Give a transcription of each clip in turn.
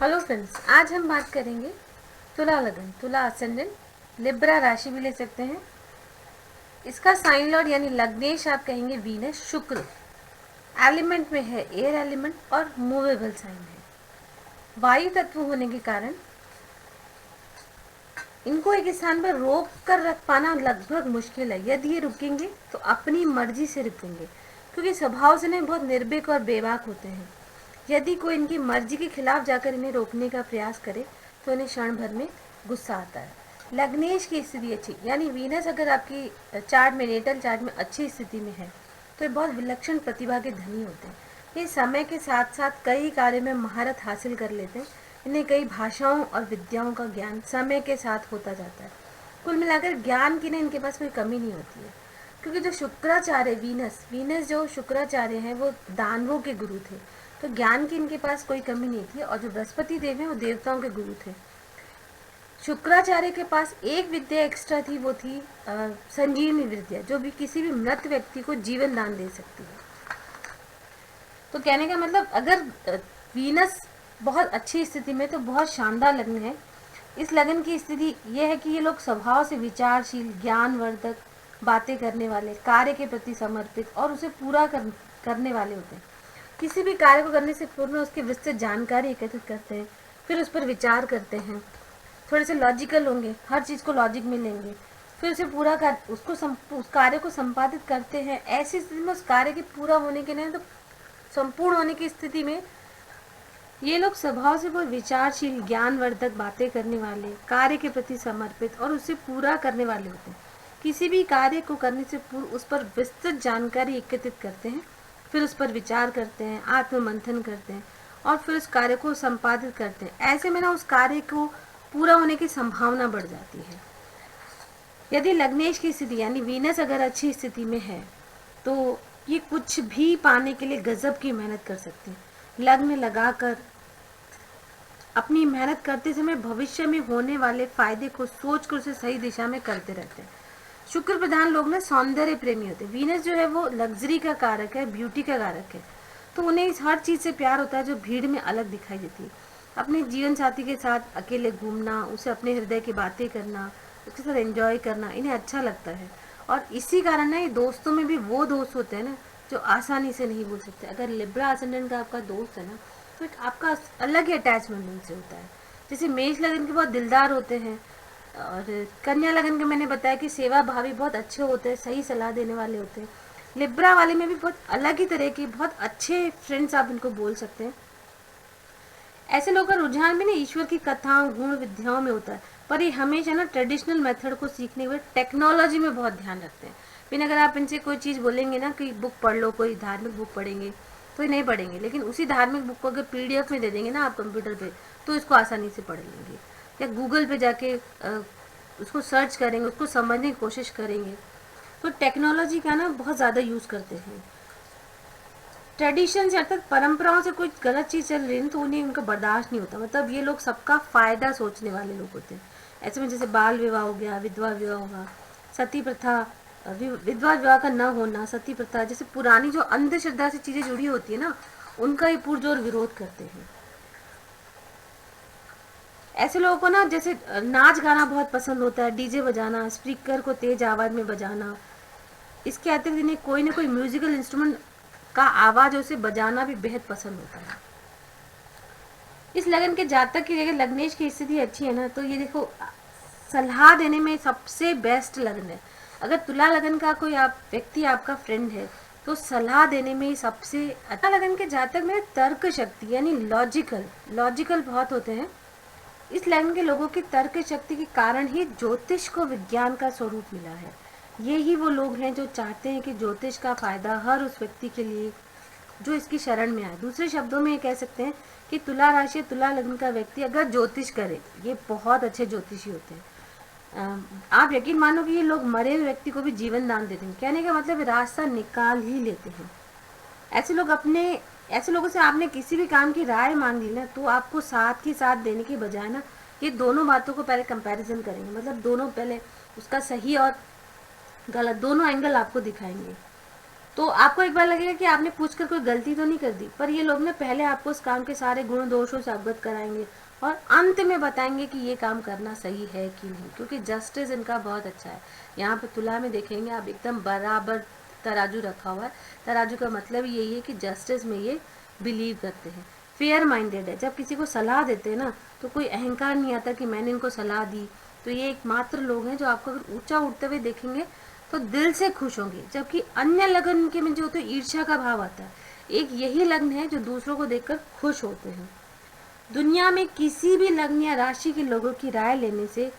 Hello friends, आज हम बात करेंगे तुला लगन, तुला असेंडेंट, लिब्रा राशि भी ले सकते हैं। इसका साइन लॉर्ड यानी लग्नेश आप कहेंगे वीनस, शुक्र एलिमेंट में है, एयर एलिमेंट और मूवेबल साइन है। वायु तत्व होने के कारण इनको एक स्थान पर रोक कर रख पाना लगभग मुश्किल है। यदि ये रुकेंगे तो अपनी मर्जी से रुकेंगे, क्योंकि स्वभाव से नहीं बहुत निर्भीक और बेबाक होते हैं। यदि कोई इनकी मर्जी के खिलाफ जाकर इन्हें रोकने का प्रयास करे तो इन्हें क्षण भर में गुस्सा आता है। लग्नेश की स्थिति अच्छी यानी वीनस अगर आपकी चार्ट में, नेटल चार्ट में अच्छी स्थिति में है तो ये बहुत विलक्षण प्रतिभा के धनी होते हैं। ये समय के साथ साथ कई कार्य में महारत हासिल कर लेते हैं। इन्हें कई भाषाओं और विद्याओं का ज्ञान समय के साथ होता जाता है। कुल मिलाकर ज्ञान की ना इनके पास कोई कमी नहीं होती है, क्योंकि जो शुक्राचार्य वीनस जो शुक्राचार्य हैं वो दानवों के गुरु थे, तो ज्ञान की इनके पास कोई कमी नहीं थी। और जो बृहस्पति देव हैं वो देवताओं के गुरु थे। शुक्राचार्य के पास एक विद्या एक्स्ट्रा थी, वो थी संजीवनी विद्या, जो भी किसी भी मृत व्यक्ति को जीवन दान दे सकती है। तो कहने का मतलब अगर वीनस बहुत अच्छी स्थिति में तो बहुत शानदार लग्न है। इस लगन की स्थिति यह है कि ये लोग स्वभाव से विचारशील, ज्ञानवर्धक, बातें करने वाले, कार्य के प्रति समर्पित और उसे पूरा करने वाले होते हैं। किसी भी कार्य को करने से पूर्व उसकी विस्तृत जानकारी एकत्रित करते हैं, फिर उस पर विचार करते हैं। थोड़े से लॉजिकल होंगे, हर चीज़ को लॉजिक में लेंगे, फिर उसे पूरा कर उस कार्य को संपादित करते हैं। ऐसी स्थिति में उस कार्य के पूरा होने के लिए तो संपूर्ण होने की स्थिति में ये लोग स्वभाव से बहुत विचारशील, ज्ञानवर्धक, बातें करने वाले, कार्य के प्रति समर्पित और उसे पूरा करने वाले होते हैं। किसी भी कार्य को करने से पूर्व उस पर विस्तृत जानकारी एकत्रित करते हैं, फिर उस पर विचार करते हैं, आत्ममंथन करते हैं और फिर उस कार्य को संपादित करते हैं। ऐसे में ना उस कार्य को पूरा होने की संभावना बढ़ जाती है। यदि लग्नेश की स्थिति यानी वीनस अगर अच्छी स्थिति में है तो ये कुछ भी पाने के लिए गजब की मेहनत कर सकते हैं। लग्न लगाकर अपनी मेहनत करते समय भविष्य में होने वाले फायदे को सोचकर उसे सही दिशा में करते रहते हैं। शुक्र प्रधान लोग ना सौंदर्य प्रेमी होते हैं। वीनस जो है वो लग्जरी का कारक है, ब्यूटी का कारक है, तो उन्हें इस हर चीज़ से प्यार होता है जो भीड़ में अलग दिखाई देती है। अपने जीवन साथी के साथ अकेले घूमना, उसे अपने हृदय की बातें करना, उसके साथ एंजॉय करना इन्हें अच्छा लगता है। और इसी कारण ना ये दोस्तों में भी वो दोस्त होते हैं ना जो आसानी से नहीं भूल सकते। अगर लिब्रा असेंडेंट का आपका दोस्त है ना तो एक आपका अलग ही अटैचमेंट उनसे होता है। जैसे मेष लगन के बहुत दिलदार होते हैं और कन्या लगन के मैंने बताया कि सेवा भावी बहुत अच्छे होते हैं, सही सलाह देने वाले होते हैं। लिब्रा वाले में भी बहुत अलग ही तरह के बहुत अच्छे फ्रेंड्स आप इनको बोल सकते हैं। ऐसे लोगों का रुझान भी ना ईश्वर की कथाओं, गुण, विद्याओं में होता है, पर ये हमेशा ना ट्रेडिशनल मेथड को सीखने के टेक्नोलॉजी में बहुत ध्यान रखते हैं। फिर अगर आप इनसे कोई चीज़ बोलेंगे ना कि बुक पढ़ लो, कोई धार्मिक बुक पढ़ेंगे तो ये नहीं पढ़ेंगे, लेकिन उसी धार्मिक बुक को अगर PDF में दे देंगे ना आप कंप्यूटर पे तो इसको आसानी से पढ़ लेंगे। या गूगल पे जाके उसको सर्च करेंगे, उसको समझने की कोशिश करेंगे। तो टेक्नोलॉजी का ना बहुत ज़्यादा यूज़ करते हैं। ट्रेडिशन से अर्थात परंपराओं से कोई गलत चीज़ चल रही है तो उन्हें उनका बर्दाश्त नहीं होता। मतलब ये लोग सबका फ़ायदा सोचने वाले लोग होते हैं। ऐसे में जैसे बाल विवाह हो गया, विधवा विवाह होगा, सती प्रथा, विधवा विवाह का न होना, सती प्रथा जैसे पुरानी जो अंधश्रद्धा से चीज़ें जुड़ी होती है ना, उनका ये पुरजोर विरोध करते हैं। ऐसे लोगों को ना जैसे नाच गाना बहुत पसंद होता है, डीजे बजाना, स्पीकर को तेज आवाज़ में बजाना। इसके अतिरिक्त इन्हें कोई ना कोई म्यूजिकल इंस्ट्रूमेंट का आवाज़ उसे बजाना भी बेहद पसंद होता है। इस लगन के जातक की जगह लग्नेश की स्थिति अच्छी है ना तो ये देखो सलाह देने में सबसे बेस्ट लगन है। अगर तुला लगन का कोई व्यक्ति आपका फ्रेंड है तो सलाह देने में सबसे अच्छा लगन के जातक में तर्क शक्ति यानी लॉजिकल बहुत होते हैं। इस लगन के लोगों की तर्क शक्ति के कारण ही ज्योतिष को विज्ञान का स्वरूप मिला है। ये ही वो लोग हैं जो चाहते हैं कि ज्योतिष का फायदा हर उस व्यक्ति के लिए जो इसकी शरण में आए। दूसरे शब्दों में ये कह सकते हैं कि तुला राशि, तुला लग्न का व्यक्ति अगर ज्योतिष करे, ये बहुत अच्छे ज्योतिषी होते हैं। आप यकीन मानो कि ये लोग मरे हुए व्यक्ति को भी जीवन दान देते हैं। कहने का मतलब रास्ता निकाल ही लेते हैं। ऐसे लोगों से आपने किसी भी काम की राय मांग ली ना तो आपको साथ ही साथ देने के बजाय ना ये दोनों बातों को पहले कंपैरिजन करेंगे। मतलब दोनों पहले उसका सही और गलत दोनों एंगल आपको दिखाएंगे। तो आपको एक बार लगेगा कि आपने पूछकर कोई गलती तो नहीं कर दी, पर ये लोग ना पहले आपको उस काम के सारे गुण दोषों से अवगत कराएंगे और अंत में बताएंगे कि ये काम करना सही है कि नहीं, क्योंकि जस्टिस इनका बहुत अच्छा है। यहाँ पे तुला में देखेंगे आप एकदम बराबर तराजू रखा हुआ है। तराजू का मतलब यही है कि जस्टिस में ये बिलीव करते हैं, फेयर माइंडेड है। जब किसी को सलाह देते हैं ना तो कोई अहंकार नहीं आता कि मैंने इनको सलाह दी। तो ये एकमात्र लोग हैं जो आपको अगर ऊंचा उठते हुए देखेंगे तो दिल से खुश होंगे, जबकि अन्य लगन के में जो होता है ईर्ष्या का भाव आता है। एक यही लग्न है जो दूसरों को देखकर खुश होते हैं। दुनिया में किसी भी लग्न या राशि के लोगों की राय लेने से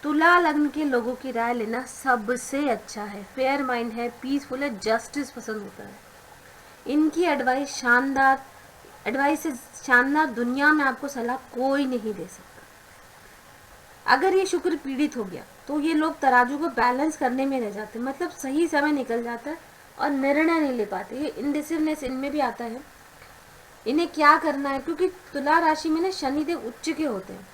तुला लग्न के लोगों की राय लेना सबसे अच्छा है। फेयर माइंड है, पीसफुल है, जस्टिस पसंद होता है। इनकी एडवाइस से शानदार दुनिया में आपको सलाह कोई नहीं दे सकता। अगर ये शुक्र पीड़ित हो गया तो ये लोग तराजू को बैलेंस करने में रह जाते हैं, मतलब सही समय निकल जाता है और निर्णय नहीं ले पाते। ये इंडिसिवनेस इनमें भी आता है। इन्हें क्या करना है, क्योंकि तुला राशि में ना शनिदेव उच्च के होते हैं,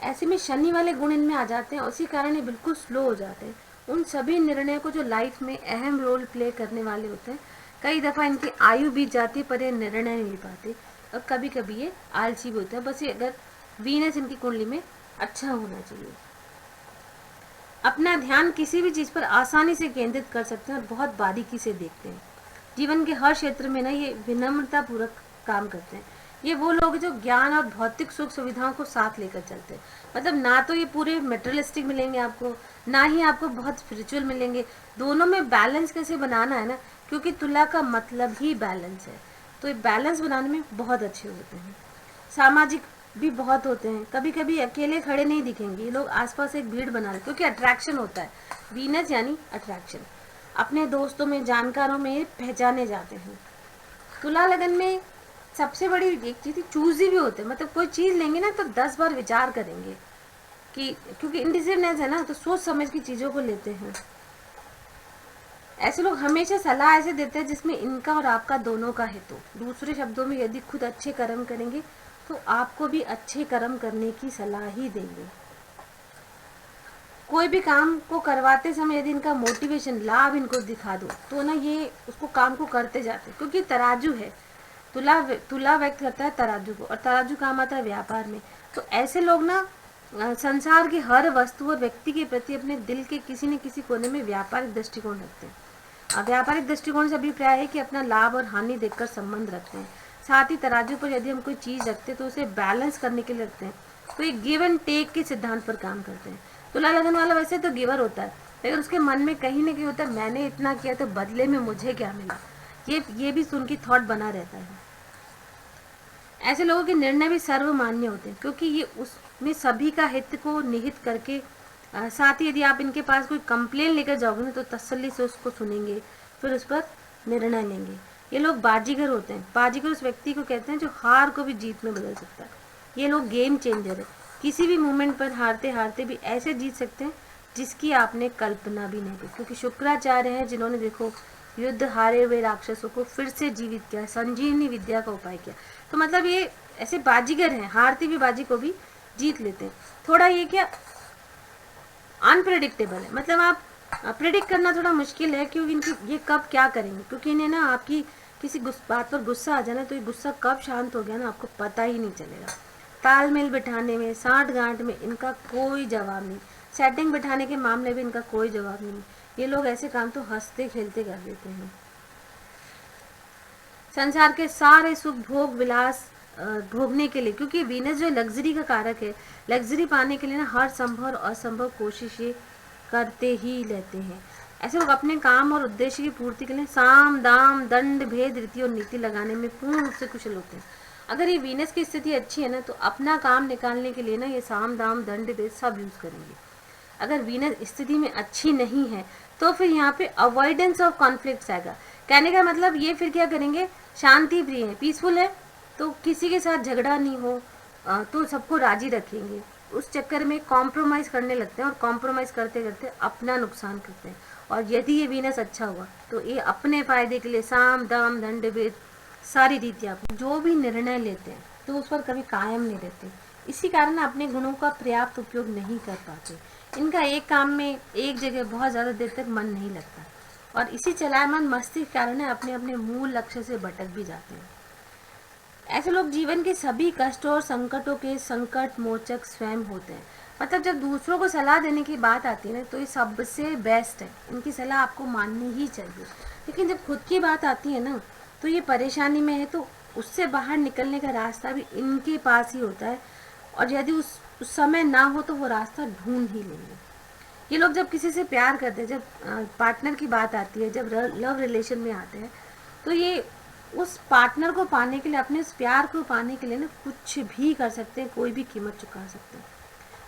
ऐसे में शनि वाले गुण इनमें आ जाते हैं, उसी कारण ये बिल्कुल स्लो हो जाते हैं उन सभी निर्णयों को जो लाइफ में अहम रोल प्ले करने वाले होते हैं। कई दफ़ा इनकी आयु बीत जाती है पर ये निर्णय नहीं ले पाते, और कभी कभी ये आलसी भी होते हैं। बस ये अगर वीनस इनकी कुंडली में अच्छा होना चाहिए। अपना ध्यान किसी भी चीज़ पर आसानी से केंद्रित कर सकते हैं और बहुत बारीकी से देखते हैं। जीवन के हर क्षेत्र में ना ये विनम्रता पूर्वक काम करते हैं। ये वो लोग हैं जो ज्ञान और भौतिक सुख सुविधाओं को साथ लेकर चलते हैं। मतलब ना तो ये पूरे मेटेरियलिस्टिक मिलेंगे आपको, ना ही आपको बहुत स्पिरिचुअल मिलेंगे। दोनों में बैलेंस कैसे बनाना है ना, क्योंकि तुला का मतलब ही बैलेंस है, तो ये बैलेंस बनाने में बहुत अच्छे होते हैं। सामाजिक भी बहुत होते हैं, कभी कभी अकेले खड़े नहीं दिखेंगे ये लोग, आसपास एक भीड़ बना ले, क्योंकि अट्रैक्शन होता है। वीनस यानी अट्रैक्शन। अपने दोस्तों में, जानकारों में पहचाने जाते हैं। तुला लगन में सबसे बड़ी एक चीज़ चूजी भी होते हैं, मतलब कोई चीज़ लेंगे ना तो 10 बार विचार करेंगे कि, क्योंकि इंडिसिवनेस है ना, तो सोच समझ की चीज़ों को लेते हैं। ऐसे लोग हमेशा सलाह ऐसे देते हैं जिसमें इनका और आपका दोनों का हित हो। दूसरे शब्दों में यदि खुद अच्छे कर्म करेंगे तो आपको भी अच्छे कर्म करने की सलाह ही देंगे। कोई भी काम को करवाते समय यदि इनका मोटिवेशन, लाभ इनको दिखा दो तो ना ये उसको काम को करते जाते, क्योंकि तराजू है। तुला व्यक्त करता है तराजू को, और तराजू काम आता है व्यापार में। तो ऐसे लोग ना संसार की हर वस्तु और व्यक्ति के प्रति अपने दिल के किसी न किसी कोने में व्यापारिक दृष्टिकोण रखते हैं। व्यापारिक दृष्टिकोण से अभिप्राय है कि अपना लाभ और हानि देखकर संबंध रखते हैं। साथ ही तराजू पर यदि हम कोई चीज़ रखते हैं तो उसे बैलेंस करने के लिए रखते हैं, तो ये गिव एंड टेक के सिद्धांत पर काम करते हैं। तुला लगन वाला वैसे तो गिवर होता है, लेकिन उसके मन में कहीं ना कहीं होता है मैंने इतना किया तो बदले में मुझे क्या मिला, ये भी सुन की थॉट बना रहता है। ऐसे लोगों के निर्णय भी सर्वमान्य होते हैं, क्योंकि ये उसमें सभी का हित को निहित करके साथ ही यदि आप इनके पास कोई कंप्लेन लेकर जाओगे ना तो तसल्ली से उसको सुनेंगे, फिर उस पर निर्णय लेंगे। ये लोग बाजीगर होते हैं। बाजीगर उस व्यक्ति को कहते हैं जो हार को भी जीत में बदल सकता है। ये लोग गेम चेंजर है, किसी भी मोमेंट पर हारते हारते भी ऐसे जीत सकते हैं जिसकी आपने कल्पना भी नहीं की, क्योंकि शुक्राचार्य हैं जिन्होंने देखो युद्ध हारे हुए राक्षसों को फिर से जीवित किया, संजीवनी विद्या का उपाय किया। तो मतलब ये ऐसे बाजीगर हैं, हारती हुई बाजी को भी जीत लेते हैं। थोड़ा ये क्या अनप्रेडिक्टेबल है, मतलब आप प्रेडिक्ट करना थोड़ा मुश्किल है क्योंकि इनकी ये कब क्या करेंगे, क्योंकि इन्हें ना आपकी किसी बात पर गुस्सा आ जाना तो ये गुस्सा कब शांत हो गया ना आपको पता ही नहीं चलेगा। तालमेल बिठाने में, साठ गांठ में इनका कोई जवाब नहीं, सेटिंग बिठाने के मामले में इनका कोई जवाब नहीं। ये लोग ऐसे काम तो हंसते खेलते कर देते हैं। संसार के सारे सुख भोग विलास भोगने के लिए, क्योंकि वीनस जो लग्जरी का कारक है, लग्जरी पाने के लिए ना हर संभव और असंभव कोशिश ये करते ही रहते हैं। ऐसे लोग अपने काम और उद्देश्य की पूर्ति के लिए साम दाम दंड भेद रीति और नीति लगाने में पूर्ण रूप से कुशल होते हैं। अगर ये वीनस की स्थिति अच्छी है ना तो अपना काम निकालने के लिए ना ये साम दाम दंड भेद सब यूज करेंगे। अगर वीनस स्थिति में अच्छी नहीं है तो फिर यहाँ पे अवॉइडेंस ऑफ कॉन्फ्लिक्ट्स आएगा। कहने का मतलब ये फिर क्या करेंगे, शांति प्रिय है, पीसफुल है, तो किसी के साथ झगड़ा नहीं हो तो सबको राजी रखेंगे। उस चक्कर में कॉम्प्रोमाइज़ करने लगते हैं और कॉम्प्रोमाइज़ करते करते अपना नुकसान करते हैं। और यदि ये वीनस अच्छा हुआ तो ये अपने फायदे के लिए साम दाम दंड भेद सारी रीतियाँ जो भी निर्णय लेते हैं तो उस पर कभी कायम नहीं रहते। इसी कारण अपने गुणों का पर्याप्त उपयोग नहीं कर पाते। इनका एक काम में एक जगह बहुत ज़्यादा देर तक मन नहीं लगता। और इसी चलायमान मस्ती के कारण अपने अपने मूल लक्ष्य से भटक भी जाते हैं। ऐसे लोग जीवन के सभी कष्टों और संकटों के संकट मोचक स्वयं होते हैं। मतलब जब दूसरों को सलाह देने की बात आती है ना, तो ये सबसे बेस्ट है, इनकी सलाह आपको माननी ही चाहिए। लेकिन जब खुद की बात आती है ना, तो ये परेशानी में है तो उससे बाहर निकलने का रास्ता भी इनके पास ही होता है, और यदि उस समय ना हो तो वो रास्ता ढूंढ ही लेंगे। ये लोग जब किसी से प्यार करते हैं, जब पार्टनर की बात आती है, जब लव रिलेशन में आते हैं, तो ये उस पार्टनर को पाने के लिए, अपने उस प्यार को पाने के लिए ना कुछ भी कर सकते हैं, कोई भी कीमत चुका सकते हैं।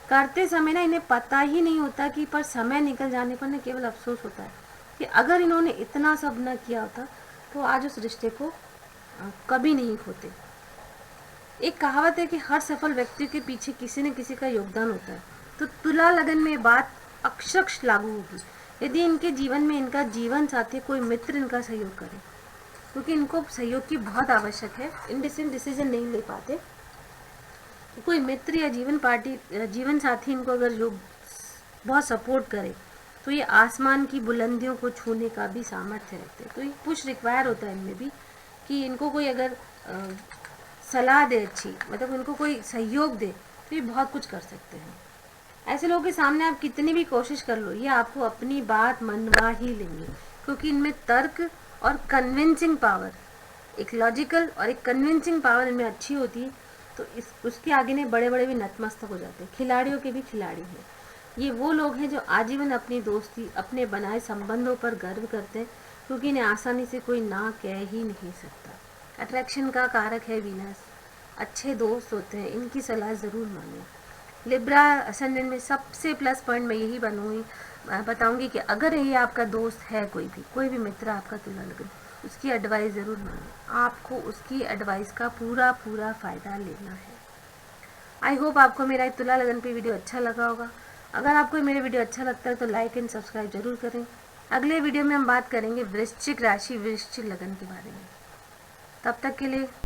करते समय ना इन्हें पता ही नहीं होता कि पर समय निकल जाने पर ना केवल अफसोस होता है कि अगर इन्होंने इतना सब न किया होता तो आज उस रिश्ते को कभी नहीं खोते। एक कहावत है कि हर सफल व्यक्ति के पीछे किसी न किसी का योगदान होता है। तो तुला लगन में ये बात अक्षरश लागू होगी यदि इनके जीवन में इनका जीवन साथी, कोई मित्र इनका सहयोग करे, क्योंकि इनको सहयोग की बहुत आवश्यक है। इनडिसेंट डिसीजन नहीं ले पाते। तो कोई मित्र या जीवन साथी इनको अगर जो बहुत सपोर्ट करे तो ये आसमान की बुलंदियों को छूने का भी सामर्थ्य रखते हैं। तो ये कुछ रिक्वायर होता है इनमें भी कि इनको कोई अगर सलाह दे अच्छी, मतलब उनको कोई सहयोग दे, तो ये बहुत कुछ कर सकते हैं। ऐसे लोगों के सामने आप कितनी भी कोशिश कर लो, ये आपको अपनी बात मनवा ही लेंगे, क्योंकि इनमें तर्क और कन्विंसिंग पावर, एक लॉजिकल और एक कन्विंसिंग पावर इनमें अच्छी होती है। तो उसके आगे ने बड़े बड़े भी नतमस्तक हो जाते हैं। खिलाड़ियों के भी खिलाड़ी हैं। ये वो लोग हैं जो आजीवन अपनी दोस्ती, अपने बनाए संबंधों पर गर्व करते हैं, क्योंकि इन्हें आसानी से कोई ना कह ही नहीं सकता। अट्रैक्शन का कारक है वीनस। अच्छे दोस्त होते हैं, इनकी सलाह ज़रूर मानें। लिब्रा असेंडेंट में सबसे प्लस पॉइंट मैं यही बताऊंगी कि अगर ये आपका दोस्त है, कोई भी मित्र आपका तुला लगन, उसकी एडवाइस ज़रूर मानें। आपको उसकी एडवाइस का पूरा फ़ायदा लेना है। आई होप आपको मेरा तुला लगन पे वीडियो अच्छा लगा होगा। अगर आपको मेरे वीडियो अच्छा लगता है तो लाइक एंड सब्सक्राइब जरूर करें। अगले वीडियो में हम बात करेंगे वृश्चिक राशि, वृश्चिक लगन के बारे में। तब तक के लिए